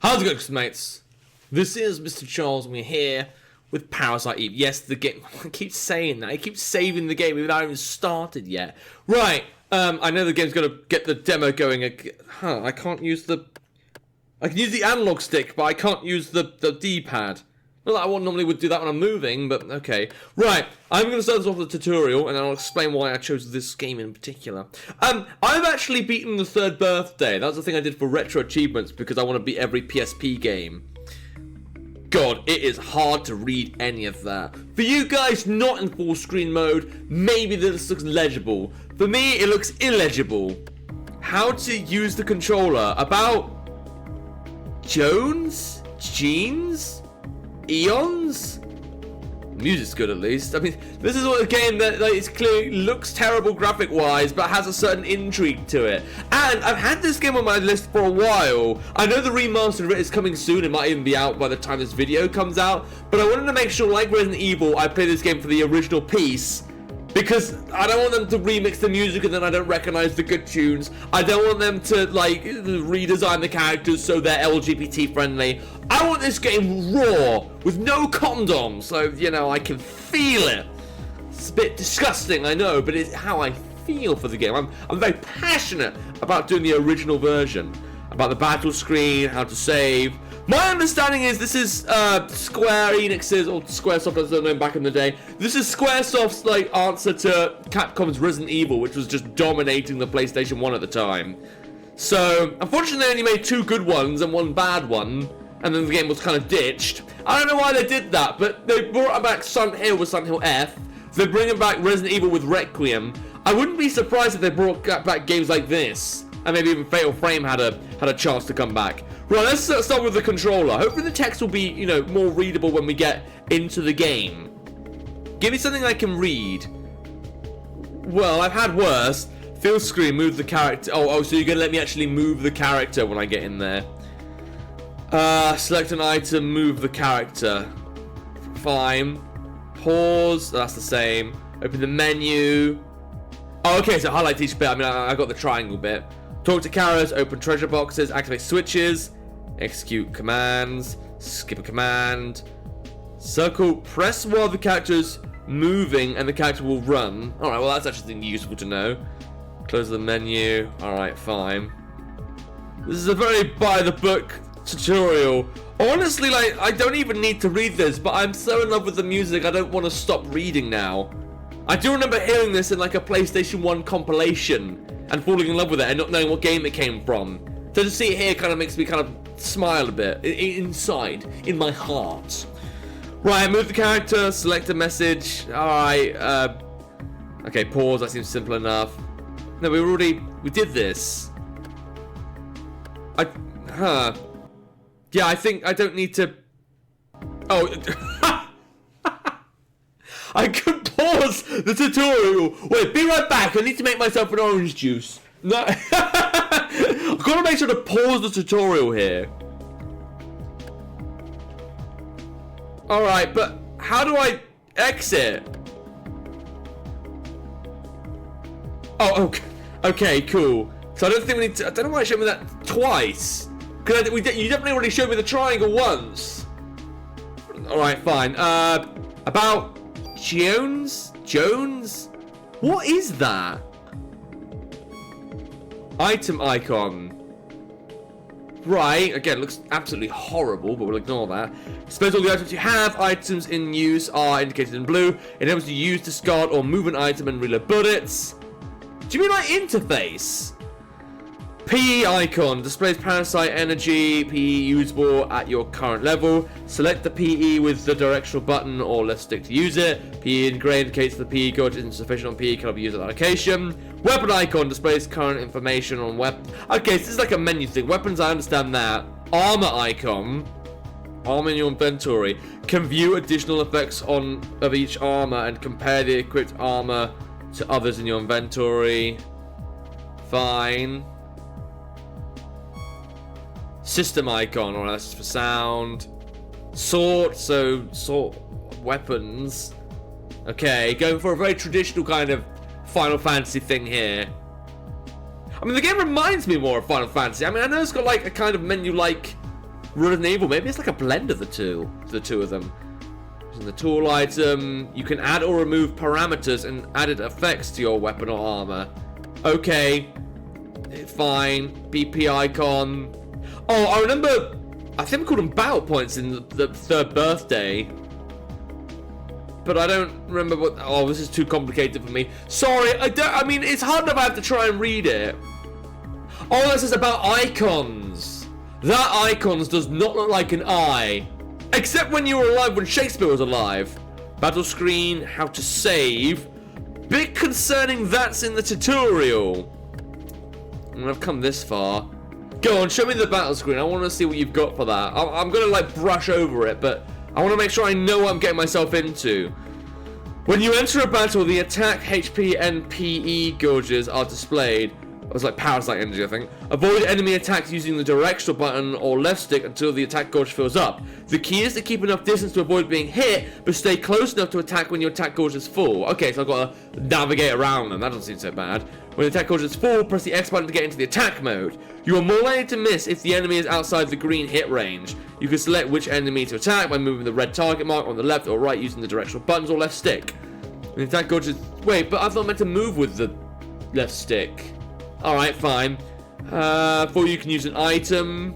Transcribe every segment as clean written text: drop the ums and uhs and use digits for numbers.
How's it going, mates? This is Mrjacharles, and we're here with Parasite Eve. Yes, the game. I keep saying that. I keep saving the game without even started yet. Right. I know the game's gonna get the demo going. I can't use the. I can use the analog stick, but I can't use the D-pad. Not that I normally would do that when I'm moving, but okay. Right, I'm going to start this off with a tutorial, and I'll explain why I chose this game in particular. I've actually beaten the third birthday. That's the thing I did for retro achievements, because I want to beat every PSP game. God, it is hard to read any of that. For you guys not in full screen mode, maybe this looks legible. For me, it looks illegible. How to use the controller. About Jones? Jeans? Eons? Music's good, at least. I mean, this is what a game that is clearly looks terrible graphic wise, but has a certain intrigue to it. And I've had this game on my list for a while. I know the remastered of it is coming soon. It might even be out by the time this video comes out, but I wanted to make sure, like Resident Evil, I play this game for the original piece, because I don't want them to remix the music and then I don't recognize the good tunes. I don't want them to, like, redesign the characters so they're LGBT friendly. I want this game raw, with no condoms, so, you know, I can feel it. It's a bit disgusting, I know, but it's how I feel for the game. I'm very passionate about doing the original version. About the battle screen, how to save. My understanding is this is Square Enix's, or Squaresoft as they're known back in the day. This is Squaresoft's like answer to Capcom's Resident Evil, which was just dominating the PlayStation 1 at the time. So, unfortunately they only made 2 good ones and 1 bad one, and then the game was kind of ditched. I don't know why they did that, but they brought back Silent Hill with Silent Hill F. They're bringing back Resident Evil with Requiem. I wouldn't be surprised if they brought back games like this. And maybe even Fatal Frame had a chance to come back. Right, let's start with the controller. Hopefully the text will be, you know, more readable when we get into the game. Give me something I can read. Well, I've had worse. Fill screen, move the character. Oh, so you're going to let me actually move the character when I get in there. Select an item, move the character. Fine. Pause, that's the same. Open the menu. Oh, okay, so highlight each bit. I mean, I got the triangle bit. Talk to characters, open treasure boxes, activate switches, execute commands, skip a command, circle, press while the character's moving and the character will run. Alright, well that's actually useful to know. Close the menu. Alright, fine. This is a very by-the-book tutorial. Honestly, like, I don't even need to read this, but I'm so in love with the music I don't want to stop reading now. I do remember hearing this in like a PlayStation 1 compilation and falling in love with it and not knowing what game it came from. So to see it here kind of makes me kind of smile a bit inside, in my heart. Right, move the character, select a message. Alright, okay, pause, that seems simple enough. No, we did this. Yeah, I think I don't need to... Oh, I could pause the tutorial. Wait, be right back. I need to make myself an orange juice. No, I've got to make sure to pause the tutorial here. Alright, but how do I exit? Oh, okay, cool. So I don't think we need to... I don't know why I showed me that twice. Because you definitely already showed me the triangle once. Alright, fine. About... Jones? What is that? Item icon. Right, again, looks absolutely horrible, but we'll ignore that. Displays all the items you have. Items in use are indicated in blue. It enables you to use, discard, or move an item and reload bullets. Do you mean like interface? PE icon displays parasite energy. PE usable at your current level. Select the PE with the directional button or left stick to use it. PE in grey indicates the PE code is insufficient on PE, cannot be used at that location. Weapon icon displays current information on weapon. Okay, so this is like a menu thing. Weapons, I understand that. Armor icon. Armor in your inventory. Can view additional effects of each armor and compare the equipped armor to others in your inventory. Fine. System icon, alright, that's just for sound. Sort weapons. Okay, going for a very traditional kind of Final Fantasy thing here. I mean, the game reminds me more of Final Fantasy. I mean, I know it's got like a kind of menu-like Resident Evil. Maybe it's like a blend of the two of them. Using the tool item, you can add or remove parameters and added effects to your weapon or armor. Okay, fine. BP icon. Oh, I remember. I think we called them battle points in the third birthday. But I don't remember what. Oh, this is too complicated for me. Sorry, I mean, it's hard enough I have to try and read it. Oh, this is about icons. That icons does not look like an eye. Except when you were alive, when Shakespeare was alive. Battle screen, how to save. Bit concerning that's in the tutorial. And I've come this far. Go on, show me the battle screen. I want to see what you've got for that. I'm going to like brush over it, but I want to make sure I know what I'm getting myself into. When you enter a battle, the attack, HP, and PE gauges are displayed. It was like Parasite energy, I think. Avoid enemy attacks using the directional button or left stick until the attack gauge fills up. The key is to keep enough distance to avoid being hit, but stay close enough to attack when your attack gauge is full. Okay, so I've got to navigate around them. That doesn't seem so bad. When the attack gauge is full, press the X button to get into the attack mode. You are more likely to miss if the enemy is outside the green hit range. You can select which enemy to attack by moving the red target mark on the left or right using the directional buttons or left stick. When the attack gauge is... Wait, but I thought I meant to move with the left stick. Alright, fine. For you can use an item.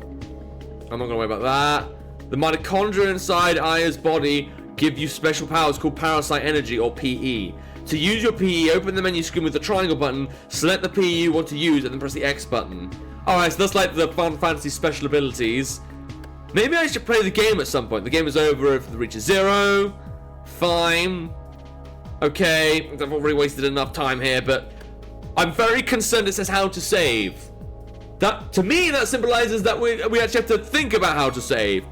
I'm not gonna worry about that. The mitochondria inside Aya's body give you special powers called Parasite Energy or PE. To use your PE, open the menu screen with the triangle button, select the PE you want to use, and then press the X button. Alright, so that's like the Final Fantasy special abilities. Maybe I should play the game at some point. The game is over if it reaches 0. Fine. Okay, I've already wasted enough time here, but I'm very concerned it says how to save. That, to me, that symbolizes that we actually have to think about how to save.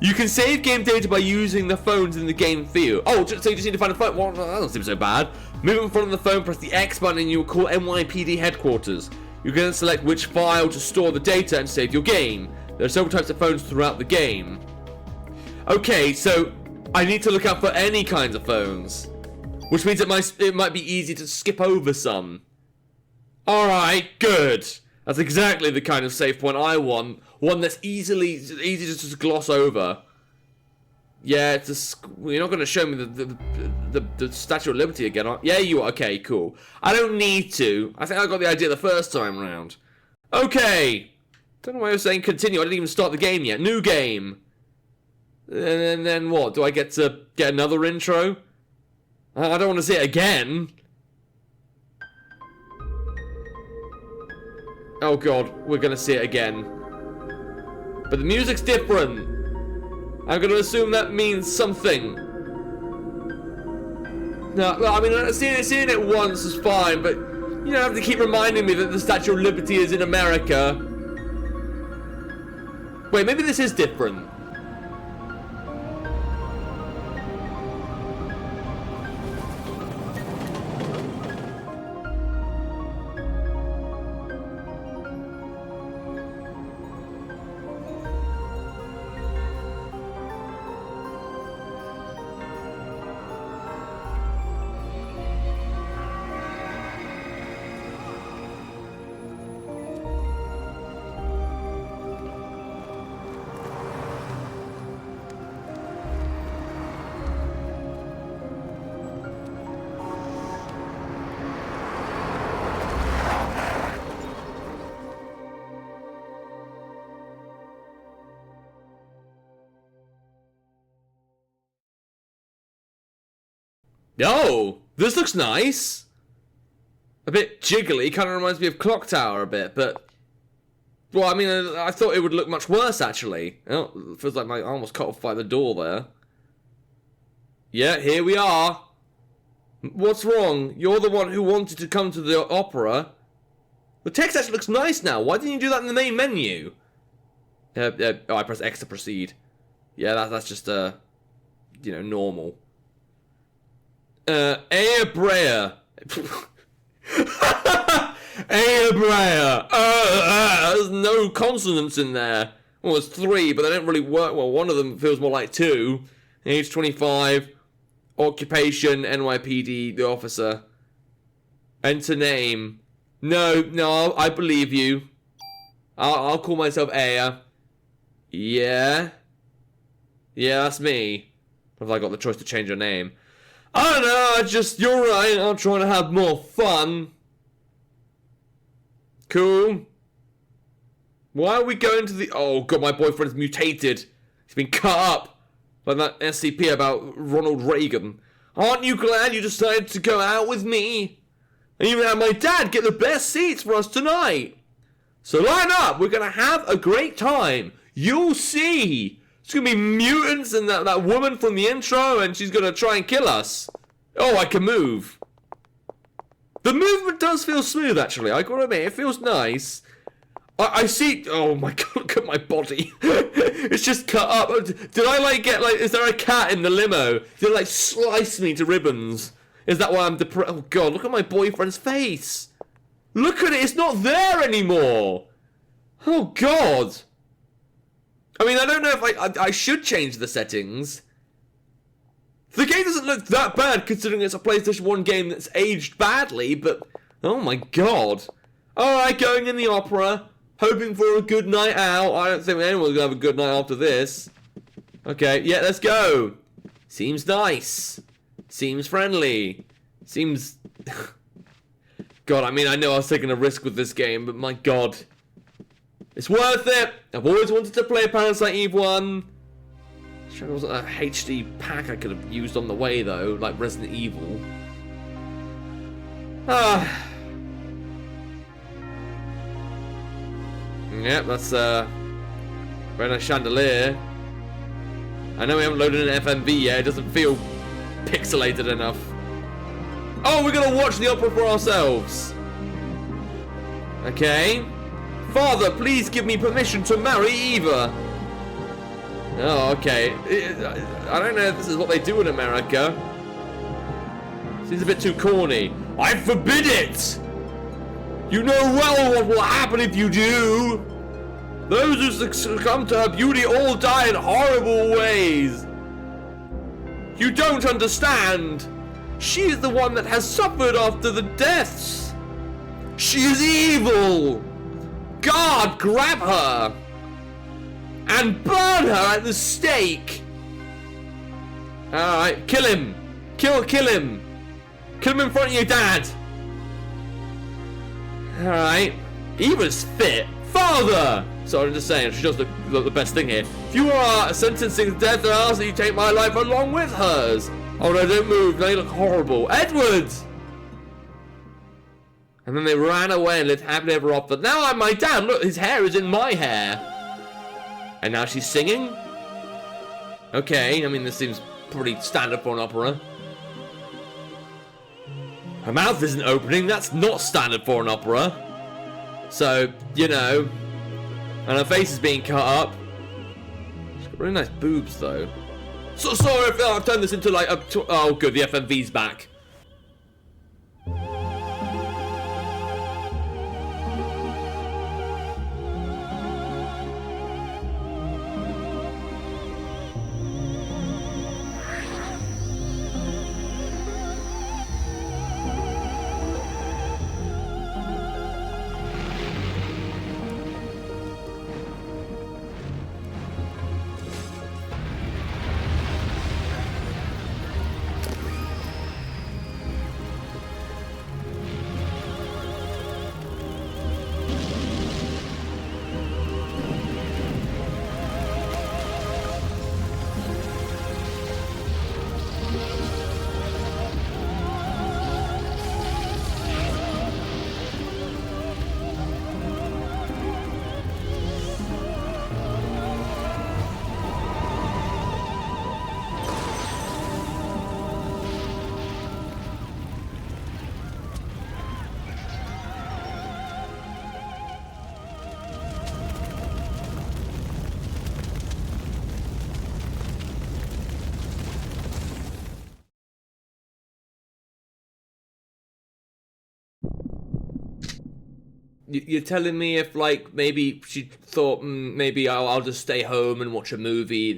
You can save game data by using the phones in the game field. Oh, so you just need to find a phone. Well, that doesn't seem so bad. Move in front of the phone, press the X button, and you will call NYPD headquarters. You can then select which file to store the data and save your game. There are several types of phones throughout the game. Okay, so I need to look out for any kinds of phones, which means it might be easy to skip over some. Alright, good. That's exactly the kind of save point I want. One that's easy to just gloss over. Yeah, you're not going to show me the Statue of Liberty again, are you? Yeah, you are. Okay, cool. I don't need to. I think I got the idea the first time round. Okay. Don't know why I was saying continue. I didn't even start the game yet. New game. And then what? Do I get to get another intro? I don't want to see it again. Oh god, we're gonna see it again. But the music's different. I'm gonna assume that means something. No, well, I mean, seeing it once is fine, but you don't have to keep reminding me that the Statue of Liberty is in America. Wait, maybe this is different. Oh, this looks nice. A bit jiggly, kind of reminds me of Clock Tower a bit, but... Well, I mean, I thought it would look much worse, actually. Oh, it feels like I almost cut off by the door there. Yeah, here we are. What's wrong? You're the one who wanted to come to the opera. The text actually looks nice now. Why didn't you do that in the main menu? Oh, I press X to proceed. Yeah, that's just, you know, normal. Ea Brea. Ea Brea. There's no consonants in there. Well, there's 3, but they don't really work. Well, one of them feels more like 2. Age 25. Occupation, NYPD, the officer. Enter name. No, I believe you. I'll call myself Ea. Yeah? Yeah, that's me. Have I got the choice to change your name? I don't know, you're right, I'm trying to have more fun. Cool. Why are we going to the... Oh, God, my boyfriend's mutated. He's been cut up by that SCP about Ronald Reagan. Aren't you glad you decided to go out with me? And even had my dad get the best seats for us tonight. So line up, we're going to have a great time. You'll see. It's going to be mutants and that woman from the intro, and she's going to try and kill us. Oh, I can move. The movement does feel smooth, actually. I gotta admit, it feels nice. I see... Oh my God, look at my body. It's just cut up. Did I, is there a cat in the limo? Did it, slice me to ribbons? Is that why I'm depressed? Oh God, look at my boyfriend's face. Look at it, it's not there anymore. Oh God. I mean, I don't know if I should change the settings. The game doesn't look that bad considering it's a PlayStation 1 game that's aged badly, but... Oh my God. Alright, going in the opera. Hoping for a good night out. I don't think anyone's gonna have a good night after this. Okay, yeah, let's go. Seems nice. Seems friendly. Seems... God, I mean, I know I was taking a risk with this game, but my God. It's worth it. I've always wanted to play Parasite Eve 1. Sure, there wasn't a HD pack I could have used on the way, though, like Resident Evil. Ah. Yep, that's very nice chandelier. I know we haven't loaded an FMV yet, it doesn't feel pixelated enough. Oh, we're gonna watch the opera for ourselves. Okay. Father, please give me permission to marry Eva. Oh, okay. I don't know if this is what they do in America. Seems a bit too corny. I forbid it! You know well what will happen if you do. Those who succumb to her beauty all die in horrible ways. You don't understand. She is the one that has suffered after the deaths. She is evil. God, grab her and burn her at the stake. Alright, kill him. Kill him. Kill him in front of your dad. Alright. Eva's fit. Father! So I'm just saying, she does the best thing here. If you are sentencing to death, then I ask that you take my life along with hers. Oh no, don't move. Now you look horrible. Edward! And then they ran away and lived happily ever after. Now I'm my dad. Look, his hair is in my hair. And now she's singing? Okay, I mean, this seems pretty standard for an opera. Her mouth isn't opening. That's not standard for an opera. So, you know. And her face is being cut up. She's got really nice boobs, though. So sorry if I've turned this into like a... Oh, good, the FMV's back. You're telling me if, like, maybe she thought, maybe I'll just stay home and watch a movie,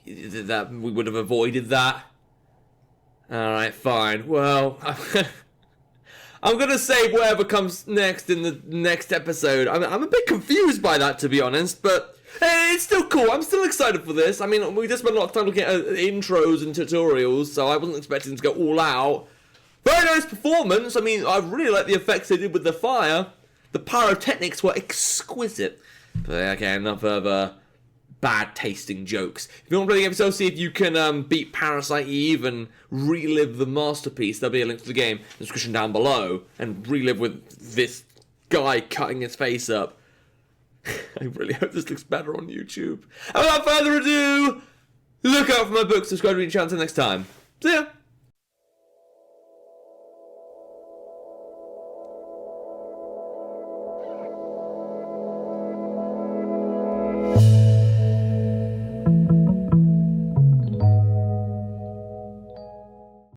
that we would have avoided that? Alright, fine. Well, I'm gonna save whatever comes next in the next episode. I'm a bit confused by that, to be honest, but It's still cool. I'm still excited for this. I mean, we just spent a lot of time looking at intros and tutorials, so I wasn't expecting to go all out. Very nice performance. I mean, I really like the effects they did with the fire. The pyrotechnics were exquisite. But okay, enough of bad tasting jokes. If you want to play the episode, see if you can beat Parasite Eve and relive the masterpiece. There'll be a link to the game in the description down below. And relive with this guy cutting his face up. I really hope this looks better on YouTube. And without further ado, look out for my book, subscribe to the channel. Until next time. See ya!